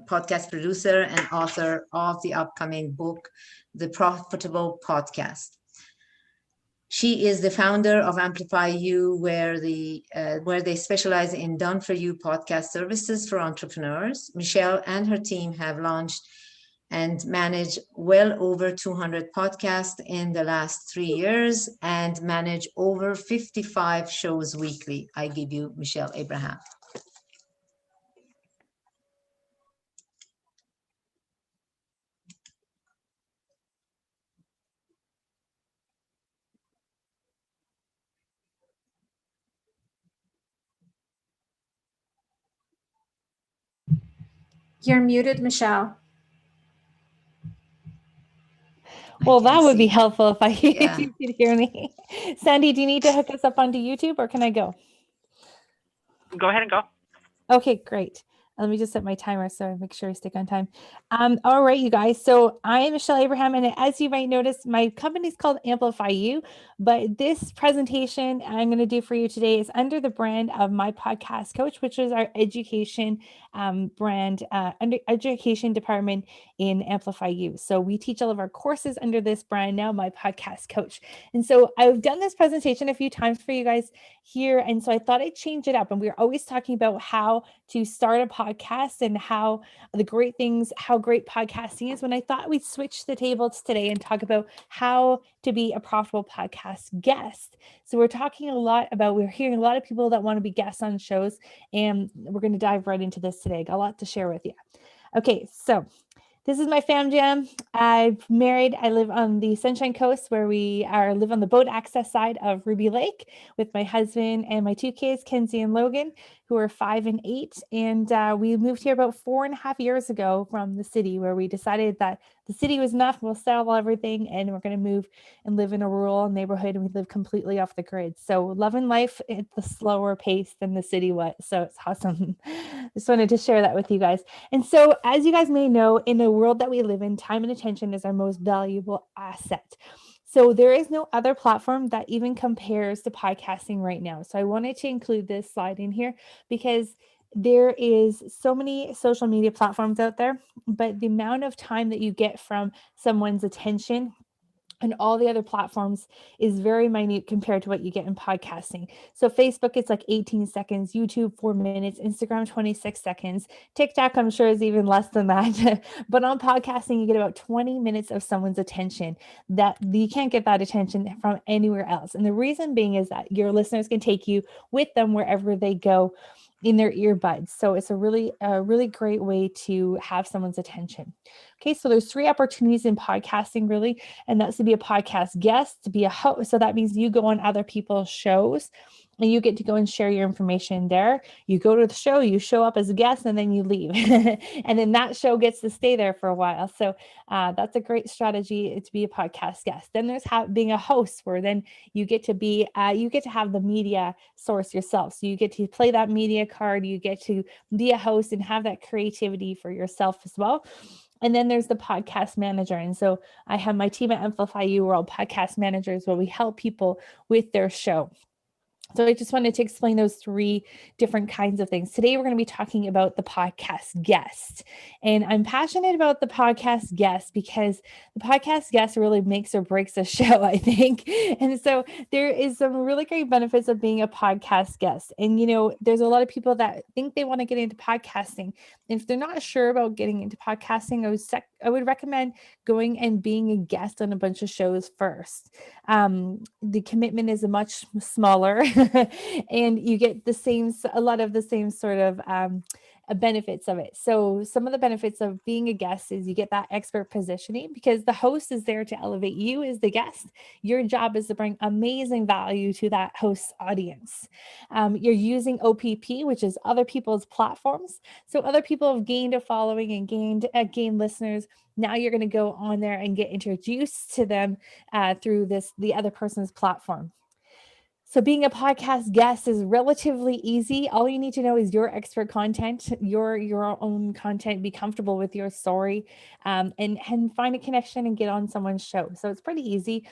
podcast producer and author of the upcoming book, The Profitable Podcast. She is the founder of Amplify You, where they specialize in done-for-you podcast services for entrepreneurs. Michelle and her team have launched and managed well over 200 podcasts in the last 3 years and manage over 55 shows weekly. I give you Michelle Abraham. You're muted, Michelle. Well, that would be helpful if if you could hear me. Sandy, do you need to hook us up onto YouTube or can I go? Go ahead and go. Okay, great. Let me just set my timer so I make sure I stick on time. All right, you guys. So I am Michelle Abraham, and as you might notice, my company is called Amplify You. But this presentation I'm going to do for you today is under the brand of My Podcast Coach, which is our education brand, under education department in Amplify You. So we teach all of our courses under this brand now, My Podcast Coach. And so I've done this presentation a few times for you guys here, and so I thought I'd change it up. And we're always talking about how to start a podcast and how great podcasting is, when I thought we'd switch the tables today and talk about how to be a profitable podcast guest. So we're hearing a lot of people that want to be guests on shows, and we're going to dive right into this today. Got a lot to share with you. Okay, so this is my fam jam. I'm married. I live on the Sunshine Coast, where live on the boat access side of Ruby Lake with my husband and my 2 kids, Kenzie and Logan, who are 5 and 8. And we moved here about 4.5 years ago from the city, where we decided that the city was enough. We'll settle everything and we're going to move and live in a rural neighborhood. And we live completely off the grid. So loving life at the slower pace than the city was. So it's awesome. Just wanted to share that with you guys. And so, as you guys may know, in the world that we live in, time and attention is our most valuable asset. So there is no other platform that even compares to podcasting right now. So I wanted to include this slide in here because there is so many social media platforms out there, but the amount of time that you get from someone's attention and all the other platforms is very minute compared to what you get in podcasting. So Facebook, it's like 18 seconds, YouTube, 4 minutes, Instagram, 26 seconds. TikTok, I'm sure, is even less than that. But on podcasting, you get about 20 minutes of someone's attention that you can't get that attention from anywhere else. And the reason being is that your listeners can take you with them wherever they go in their earbuds. So it's a really great way to have someone's attention. Okay, so there's 3 opportunities in podcasting, really, and that's to be a podcast guest, to be a host. So that means you go on other people's shows and you get to go and share your information there. You go to the show, you show up as a guest, and then you leave. And then that show gets to stay there for a while. So that's a great strategy to be a podcast guest. Then there's being a host, where then you get to have the media source yourself. So you get to play that media card, you get to be a host and have that creativity for yourself as well. And then there's the podcast manager. And so I have my team at Amplify You, we're all podcast managers, where we help people with their show. So I just wanted to explain those 3 different kinds of things. Today, we're going to be talking about the podcast guest. And I'm passionate about the podcast guest because the podcast guest really makes or breaks a show, I think. And so there is some really great benefits of being a podcast guest. And, there's a lot of people that think they want to get into podcasting. And if they're not sure about getting into podcasting, I would recommend going and being a guest on a bunch of shows first. The commitment is much smaller and you get a lot of the same sort of benefits of it. So some of the benefits of being a guest is you get that expert positioning, because the host is there to elevate you as the guest. Your job is to bring amazing value to that host's audience. You're using OPP, which is other people's platforms. So other people have gained a following and gained listeners. Now you're going to go on there and get introduced to them through the other person's platform. So being a podcast guest is relatively easy. All you need to know is your expert content, your own content, be comfortable with your story, and find a connection and get on someone's show. So it's pretty easy.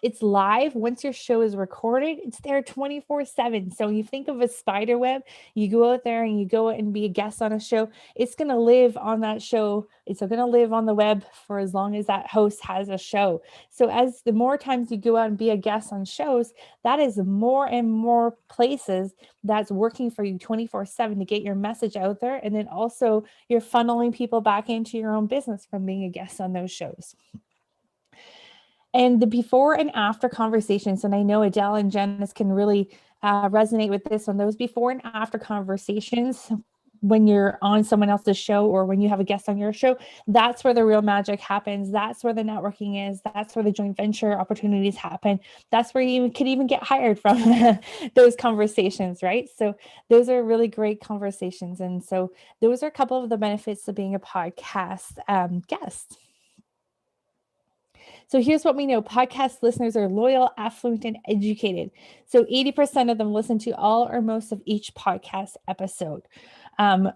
It's live. Once your show is recorded, it's there 24/7. So you think of a spider web, you go out there and you go and be a guest on a show, it's going to live on that show. It's going to live on the web for as long as that host has a show. So as the more times you go out and be a guest on shows, that is more and more places that's working for you 24/7 to get your message out there. And then also you're funneling people back into your own business from being a guest on those shows. And the before and after conversations, and I know Adele and Janice can really resonate with this one, those before and after conversations when you're on someone else's show or when you have a guest on your show, that's where the real magic happens. That's where the networking is. That's where the joint venture opportunities happen. That's where you could even get hired from those conversations, right? So those are really great conversations. And so those are a couple of the benefits of being a podcast guest. So here's what we know. Podcast listeners are loyal, affluent, and educated. So 80% of them listen to all or most of each podcast episode. And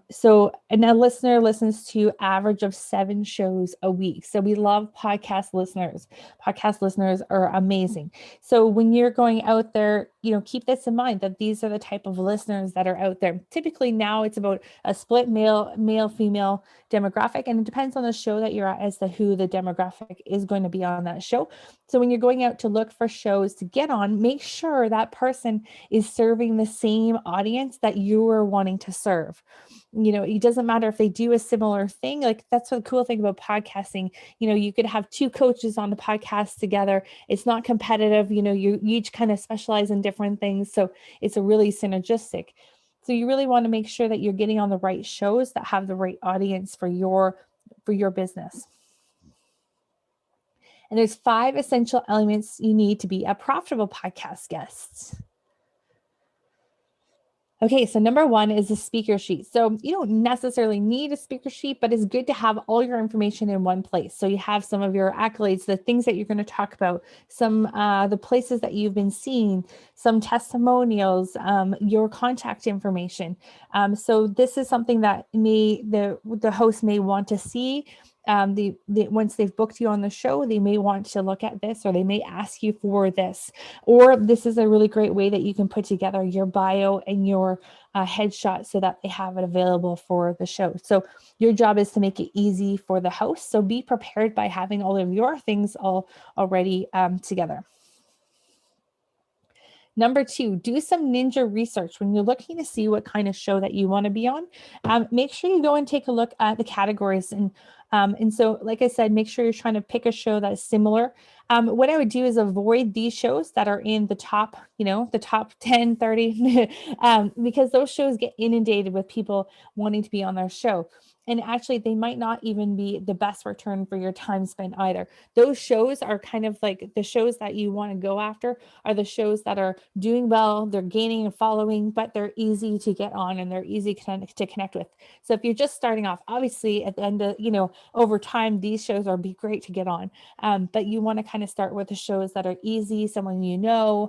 a listener listens to average of 7 shows a week. So we love podcast listeners. Podcast listeners are amazing. So when you're going out there, keep this in mind that these are the type of listeners that are out there. Typically now it's about a split male, female demographic. And it depends on the show that you're at as to who the demographic is going to be on that show. So when you're going out to look for shows to get on, make sure that person is serving the same audience that you are wanting to serve. It doesn't matter if they do a similar thing. Like that's the cool thing about podcasting. You could have 2 coaches on the podcast together. It's not competitive. You each kind of specialize in different things. So it's a really synergistic. So you really want to make sure that you're getting on the right shows that have the right audience for your business. And there's 5 essential elements you need to be a profitable podcast guest. Okay, so number 1 is a speaker sheet. So you don't necessarily need a speaker sheet, but it's good to have all your information in one place. So you have some of your accolades, the things that you're going to talk about, some the places that you've been seen, some testimonials, your contact information. So this is something that the host may want to see. Once they've booked you on the show, they may want to look at this, or they may ask you for this, or this is a really great way that you can put together your bio and your headshot so that they have it available for the show. So your job is to make it easy for the host. So be prepared by having all of your things all already together. Number 2, do some ninja research. When you're looking to see what kind of show that you want to be on, make sure you go and take a look at the categories. And so, like I said, make sure you're trying to pick a show that's similar. What I would do is avoid these shows that are in the top, the top 10, 30, because those shows get inundated with people wanting to be on their show. And actually, they might not even be the best return for your time spent either. Those shows are kind of like the shows that you want to go after are the shows that are doing well, they're gaining a following, but they're easy to get on and they're easy to connect with. So if you're just starting off, obviously at the end of, over time, these shows are be great to get on. But you want to kind of start with the shows that are easy, someone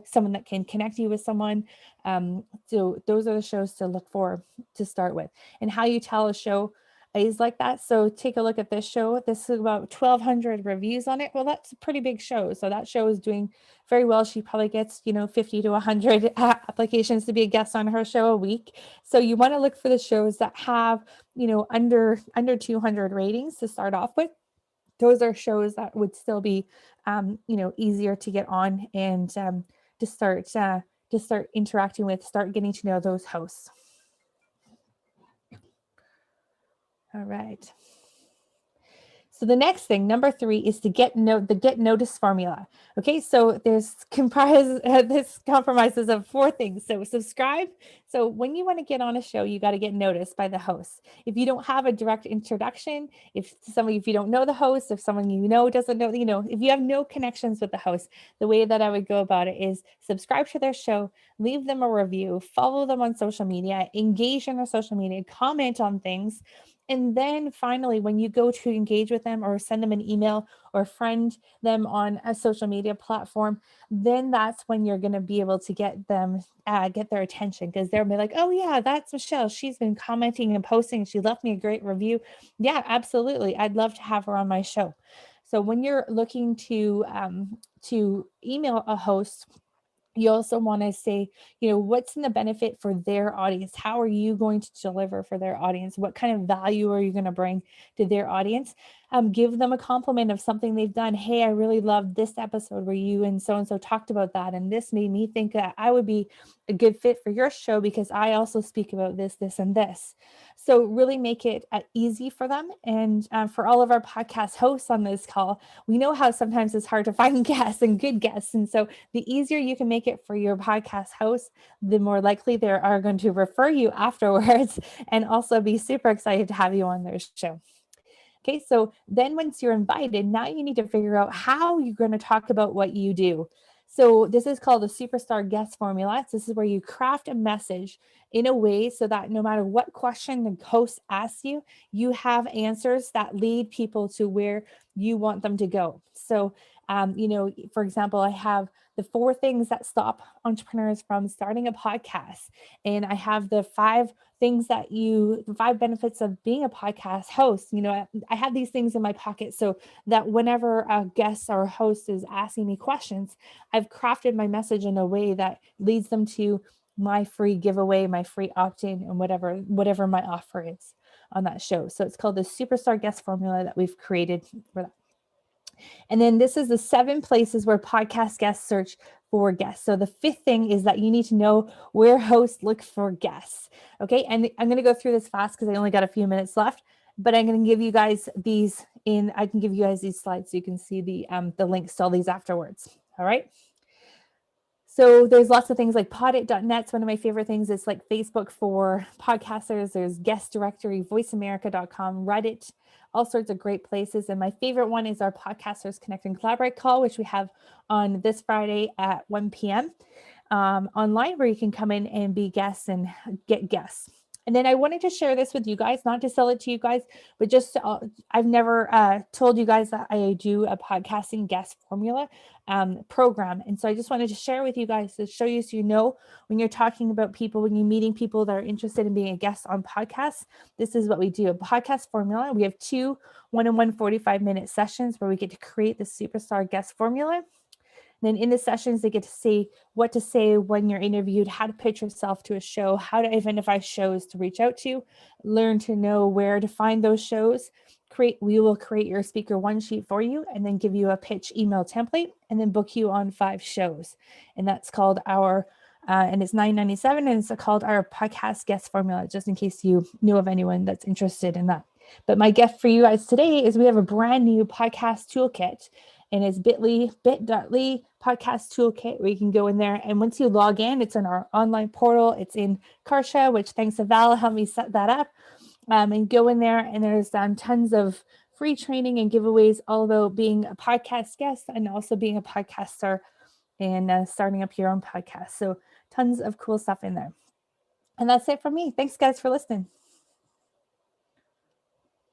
someone that can connect you with someone. So those are the shows to look for to start with. And how you tell a show is like that. So take a look at this show. This is about 1,200 reviews on it. Well, that's a pretty big show. So that show is doing very well. She probably gets, 50 to 100 applications to be a guest on her show a week. So you want to look for the shows that have, under 200 ratings to start off with. Those are shows that would still be, easier to get on and to start interacting with, start getting to know those hosts. All right. So the next thing, number 3, is to get notice formula. Okay, so this compromises of 4 things. So subscribe. So when you want to get on a show, you got to get noticed by the host. If you don't have a direct introduction, if you don't know the host, if someone doesn't know, if you have no connections with the host, the way that I would go about it is subscribe to their show, leave them a review, follow them on social media, engage in their social media, comment on things. And then finally, when you go to engage with them or send them an email or friend them on a social media platform, then that's when you're going to be able to get them, get their attention, because they'll be like, oh yeah, that's Michelle. She's been commenting and posting. She left me a great review. Yeah, absolutely. I'd love to have her on my show. So when you're looking to email a host, you also want to say, what's in the benefit for their audience? How are you going to deliver for their audience? What kind of value are you going to bring to their audience? Give them a compliment of something they've done. Hey, I really loved this episode where you and so talked about that. And this made me think that I would be a good fit for your show because I also speak about this, this, and this. So really make it easy for them. And for all of our podcast hosts on this call, we know how sometimes it's hard to find guests and good guests. And so the easier you can make it for your podcast host, the more likely they are going to refer you afterwards and also be super excited to have you on their show. Okay, so then once you're invited, now you need to figure out how you're going to talk about what you do. So this is called the superstar guest formula. This is where you craft a message in a way so that no matter what question the host asks you, you have answers that lead people to where you want them to go. So, for example, I have the 4 things that stop entrepreneurs from starting a podcast. And I have the 5 benefits of being a podcast host. I have these things in my pocket so that whenever a guest or a host is asking me questions, I've crafted my message in a way that leads them to my free giveaway, my free opt-in, and whatever my offer is on that show. So it's called the Superstar Guest Formula that we've created for that. And then this is the 7 places where podcast guests search for guests. So the 5th thing is that you need to know where hosts look for guests. Okay. And I'm going to go through this fast because I only got a few minutes left, but I'm going to give you guys these I can give you guys these slides so you can see the links to all these afterwards. All right. So there's lots of things like podit.net's one of my favorite things. It's like Facebook for podcasters. There's guest directory, voiceamerica.com, Reddit, all sorts of great places. And my favorite one is our Podcasters Connect and Collaborate call, which we have on this Friday at 1 p.m. Online, where you can come in and be guests and get guests. And then I wanted to share this with you guys, not to sell it to you guys, but just I've never told you guys that I do a podcasting guest formula program. And so I just wanted to share with you guys to show you, so when you're talking about people, when you're meeting people that are interested in being a guest on podcasts, this is what we do. A podcast formula. We have 2 one-on-one 45-minute sessions where we get to create the superstar guest formula. Then in the sessions, they get to see what to say when you're interviewed, how to pitch yourself to a show, how to identify shows to reach out to, learn to know where to find those shows. We will create your speaker one sheet for you and then give you a pitch email template and then book you on 5 shows. And that's called and it's $9.97, and it's called our podcast guest formula, just in case you know of anyone that's interested in that. But my gift for you guys today is we have a brand new podcast toolkit. And it's bit.ly podcast toolkit, where you can go in there. And once you log in, it's in our online portal. It's in Karsha, which thanks to Val, helped me set that up. And go in there, and there's tons of free training and giveaways all about being a podcast guest and also being a podcaster and starting up your own podcast. So tons of cool stuff in there. And that's it for me. Thanks, guys, for listening.